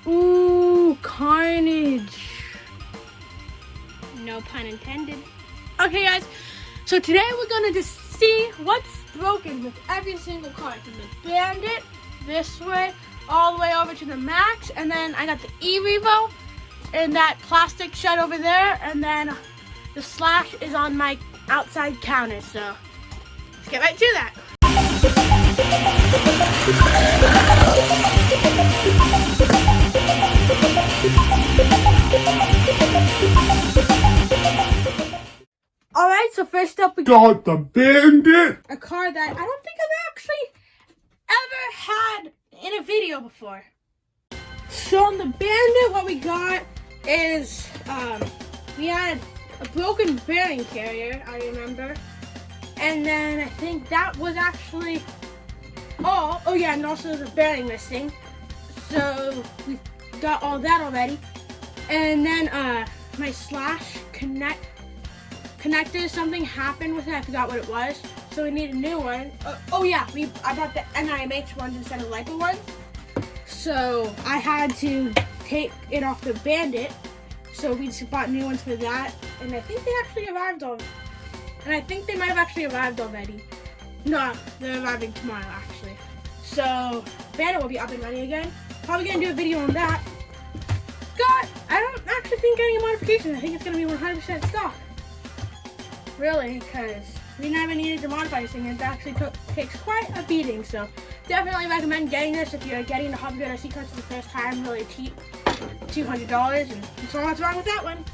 Ooh, carnage. No pun intended. Okay, guys. So today we're gonna just see what's broken with every single car. From the Bandit this way, all the way over to the Max, and then I got the E-Revo in that plastic shed over there, and then the Slash is on my outside counter. So let's get right to that. Alright, so first up we got the Bandit. a car that I don't think I've actually ever had in a video before. So on the Bandit, what we got is, we had a broken bearing carrier, I remember. And then I think that was actually all. Oh yeah, and also there's a bearing missing. So we got all that already. And then my Slash connected, something happened with it, I forgot what it was. So we need a new one. Oh yeah, I bought the NIMH ones instead of LiPo ones. So I had to take it off the Bandit. So we just bought new ones for that. And I think they actually arrived already. And I think they might have actually arrived already. No, they're arriving tomorrow actually. So Bandit will be up and running again. Probably gonna do a video on that. I don't actually think any modifications. I think it's gonna be 100% stock. Really, because we never needed to modify this thing. It actually takes quite a beating. So definitely recommend getting this if you're getting the Hobby RC cards for the first time. Really cheap, $200, and so what's wrong with that one.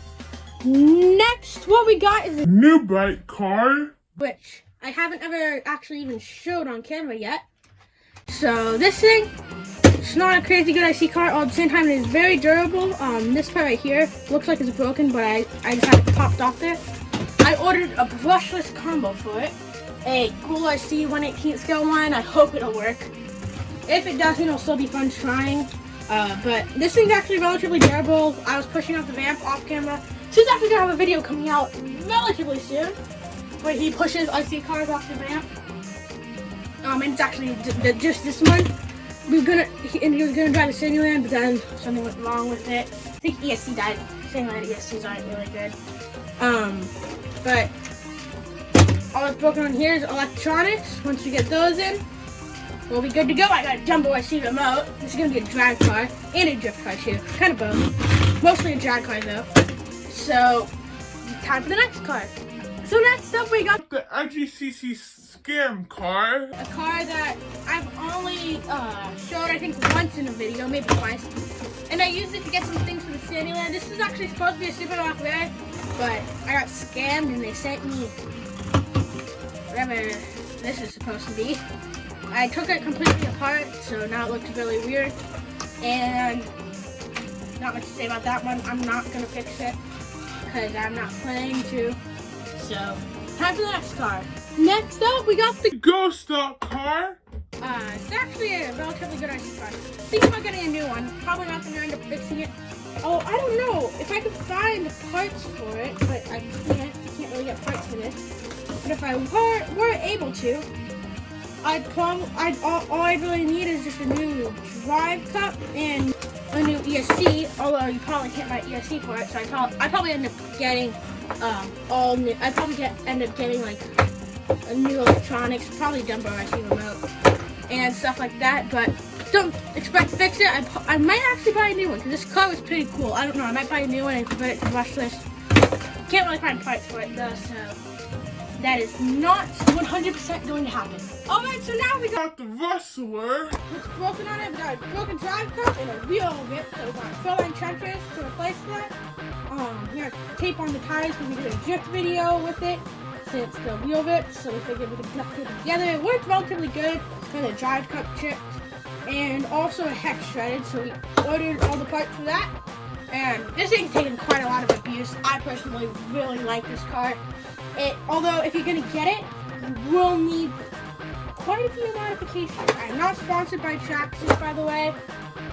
Next, what we got is a New bike car. which I haven't ever actually even showed on camera yet. So this thing, it's not a crazy good IC car. All at the same time, it is very durable. This part right here looks like it's broken, but I just had it popped off there. I ordered a brushless combo for it, a Cool RC 1/18 scale one. I hope it'll work. If it doesn't, it'll still be fun trying. But this thing's actually relatively durable. I was pushing out the vamp off camera. She's actually gonna have a video coming out relatively soon where he pushes IC cars off the ramp. And it's actually just this one. He was gonna drive a Simuland, but then something went wrong with it. I think ESC died. Saying that ESCs aren't really good. But all that's broken on here is electronics. Once we get those in, we'll be good to go. I got a Jumbo IC remote. This is gonna be a drag car and a drift car too. Kind of both. Mostly a drag car though. So, time for the next car. So next up we got The IGCC scam car. a car that I've only showed I think once in a video, maybe twice. And I used it to get some things from Sandyland. This is actually supposed to be a Super Rock Red, but I got scammed and they sent me whatever this is supposed to be. I took it completely apart, so now it looks really weird. And not much to say about that one. I'm not gonna fix it because I'm not planning to. So, time for the next car. Next up, we got the Ghost Stock car. it's actually a relatively good IC car. Thinking about getting a new one. Probably not gonna end up fixing it. Oh, I don't know if I could find the parts for it, but I can't. I can't really get parts for this. But if I were able to, all I really need is just a new drive cup and a new ESC. Although you probably can't buy ESC for it, so I probably end up getting all new. I probably end up getting like a new electronics, probably Jumbo IC remote and stuff like that. But don't expect to fix it. I might actually buy a new one because this car was pretty cool. I don't know. I might buy a new one and convert it to brushless. Can't really find parts for it though, so that is not 100% going to happen. Alright, so now we got Got the Rustler. what's broken on it. We got a broken drive cup and a wheel of it. So we got fill-in trenchers to replace that. We got tape on the tires because we did a drift video with it since the wheel ripped. So we figured we could duct tape it together. It worked relatively good for the drive cup chipped. And also a hex shredded. So we ordered all the parts for that. And this thing's taken quite a lot of abuse. I personally really like this car. Although if you're gonna get it, you will need quite a few modifications. I'm not sponsored by Traxxas, by the way.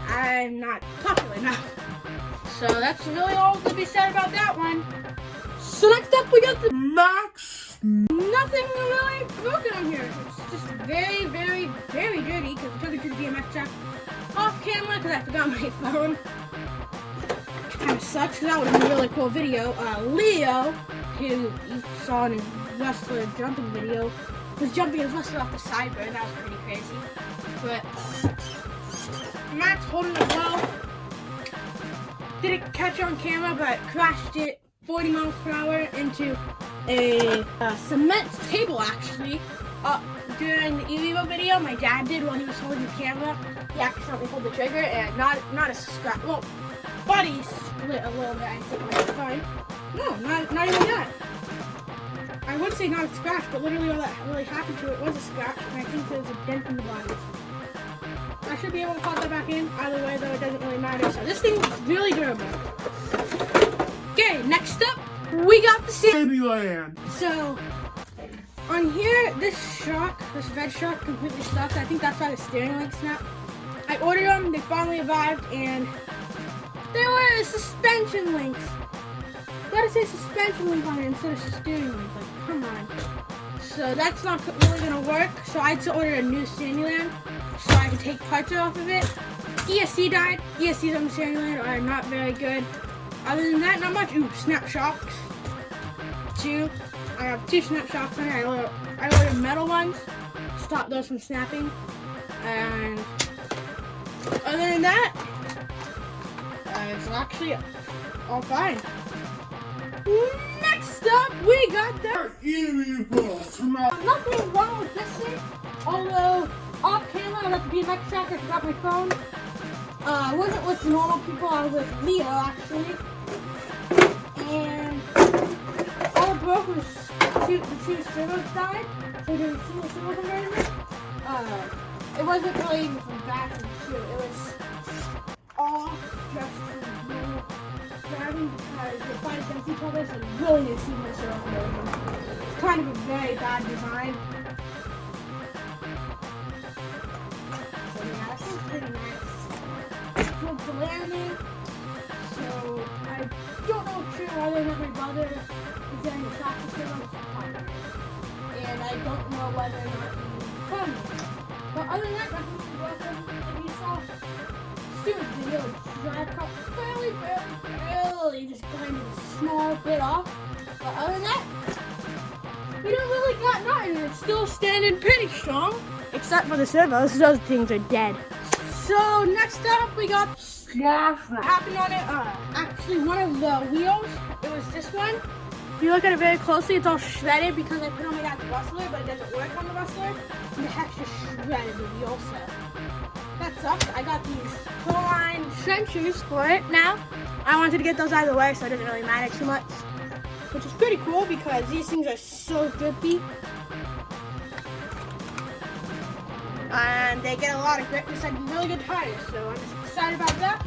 I'm not popular enough. So that's really all to be said about that one. So next up we got the Max. nothing really broken on here. It's just very, very, very dirty because we took it to the BMX track. off camera because I forgot my phone. Kind of sucks because that would have been a really cool video. Leo, who you saw in his wrestler jumping video, was jumping his wrestler off the sideburn. That was pretty crazy. But Matt's holding it well. Didn't catch on camera, but crashed it 40 miles per hour into a cement table actually. During the Evo video, my dad did while he was holding the camera. He accidentally pulled the trigger and not a scratch. Well, body split a little bit. I think it was fine. No, not even that. I would say not a scratch, but literally all that really happened to it was a scratch, and I think there was a dent in the body. I should be able to pop that back in. Either way, though, it doesn't really matter. So this thing is really durable. Okay, next up, we got the Disneyland. So on here, this red shock completely sucks. I think that's why the steering link snapped. I ordered them, they finally arrived, and they were suspension links. Gotta say suspension link on it instead of steering link. Like, come on. So that's not really gonna work. So I had to order a new Disneyland so I could take parts off of it. ESC died. ESCs on the Disneyland are not very good. Other than that, not much. Ooh, snap shocks. I have 2 snap shocks on here. I ordered metal ones. Stop those from snapping. And other than that, it's actually all fine. Next up, we got the nothing wrong with this thing. Although off camera, I was at the BMX track. I forgot my phone. I wasn't with the normal people. I was with Leo actually, and all it broke was the 2 servos died. So doing a single servo conversion. It wasn't really even from back to 2. It was all just from normal driving because they fight against each other, so you really need to see my servo conversion. It's kind of a very bad design. So yeah, this is pretty nice. It's the landing, so I don't know for sure whether or not my brother is getting the practice servo. And I don't know whether or not he's coming. But other than that, nothing really broken. If you saw Stuart's video, drive cut barely just kind of a small bit off. But other than that, we don't really got nothing. It's still standing pretty strong. Except for the servos, those things are dead. So next up, we got what happened on it. Actually, one of the wheels, it was this one. If you look at it very closely, it's all shredded because I put on my dad's Rustler, but it doesn't work on the Rustler. And the heck's just shredded the wheel, so that sucks. I got these Toline Centuries for it now. I wanted to get those out of the way, so it doesn't really matter too much. Which is pretty cool because these things are so grippy. And they get a lot of grip. It's like really good tires, so I'm just excited about that.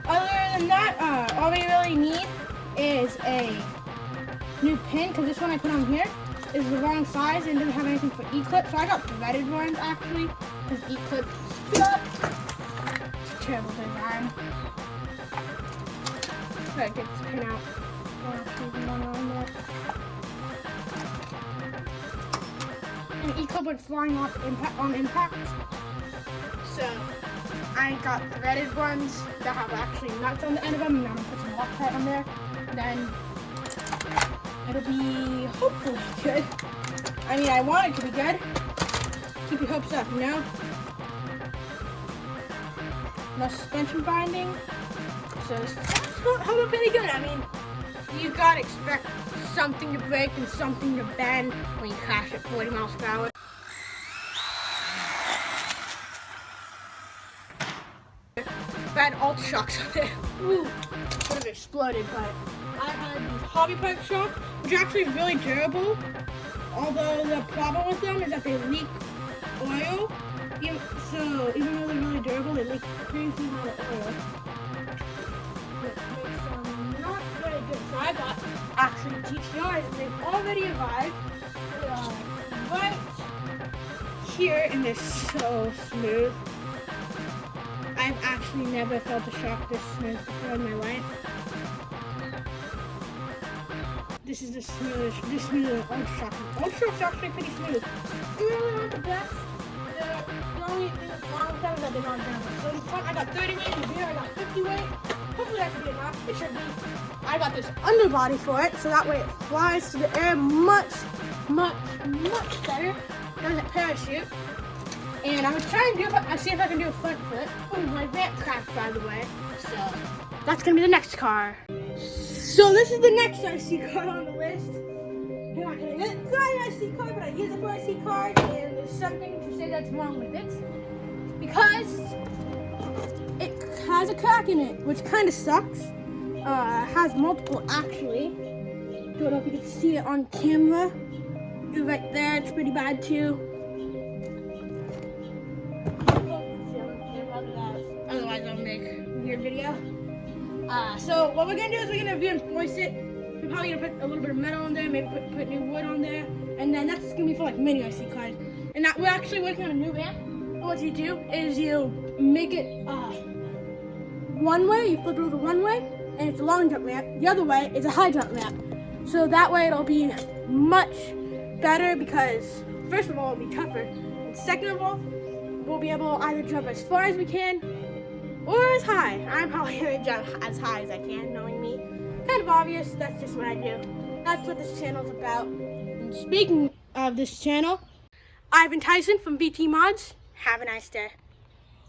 Other than that, all we really need is a new pin, because this one I put on here is the wrong size and doesn't have anything for E-clip, so I got threaded ones actually, because E-clip it's a terrible design. Gotta get this pin out. And E-clip went flying off on impact, so I got threaded ones that have actually nuts on the end of them, and I'm gonna put some Loctite on there. Then it'll be hopefully good. I mean, I want it to be good. Keep your hopes up, you know? No suspension binding. So it's holding pretty good. I mean, you gotta expect something to break and something to bend when you crash at 40 miles per hour. Bad alt shocks on it. Ooh, would have exploded, but I had these Hobby Park shocks, which are actually really durable. Although the problem with them is that they leak oil. So even though they're really durable, they leak a crazy amount of oil, which makes them not very good. So I got actually TTRs, and they've already arrived. They are right here, and they're so smooth. I've actually never felt a shock this smooth before in my life. This is the smoothest Ultra Shock. Ultra Shock's actually pretty smooth. It's really not the best. The only thing that's wrong with tell me that they're not damaged. So in front, I got 30 weight, in the rear, I got 50 weight. Hopefully that should be enough. It should be. I got this underbody for it, so that way it flies to the air much better. There's a parachute. And I'm gonna try and see if I can do a front flip. Oh, my ramp cracked, by the way. So that's gonna be the next car. So this is the next IC car on the list. You're not gonna get an IC car, but I use it for IC cars, and there's something to say that's wrong with it. Because it has a crack in it, which kind of sucks. It has multiple, actually. Don't know if you can see it on camera. Right there, it's pretty bad too. Otherwise, I'll make a weird video. So what we're gonna do is we're gonna reinforce it. We're probably gonna put a little bit of metal on there, maybe put new wood on there, and then that's gonna be for like mini IC cars. And that we're actually working on a new ramp. What you do is you make it one way, you flip it over one way, and it's a long jump ramp. The other way is a high jump ramp. So that way it'll be much better because first of all it'll be tougher, and second of all we'll be able to either jump as far as we can or as high. I'm probably gonna jump as high as I can, knowing me. Kind of obvious, that's just what I do. That's what this channel's about. And speaking of this channel, Ivan Tyson from VT Mods. Have a nice day.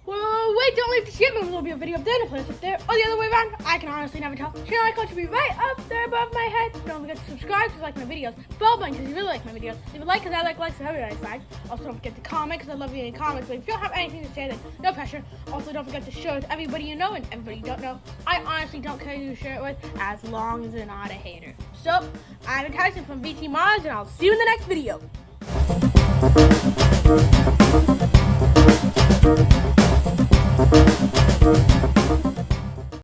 Whoa, wait, don't leave the skip. There will be a video up there, and a place up there, or the other way around. I can honestly never tell. Channel icon should be right up there above my head. Don't forget to subscribe if you like my videos. Bell button because you really like my videos. Leave a like because I like likes and everybody likes. Also, don't forget to comment because I love reading comments. But if you don't have anything to say, then no pressure. Also, don't forget to share with everybody you know and everybody you don't know. I honestly don't care who you share it with as long as they're not a hater. So, I'm Tyson from VT Mods, and I'll see you in the next video. Thank you.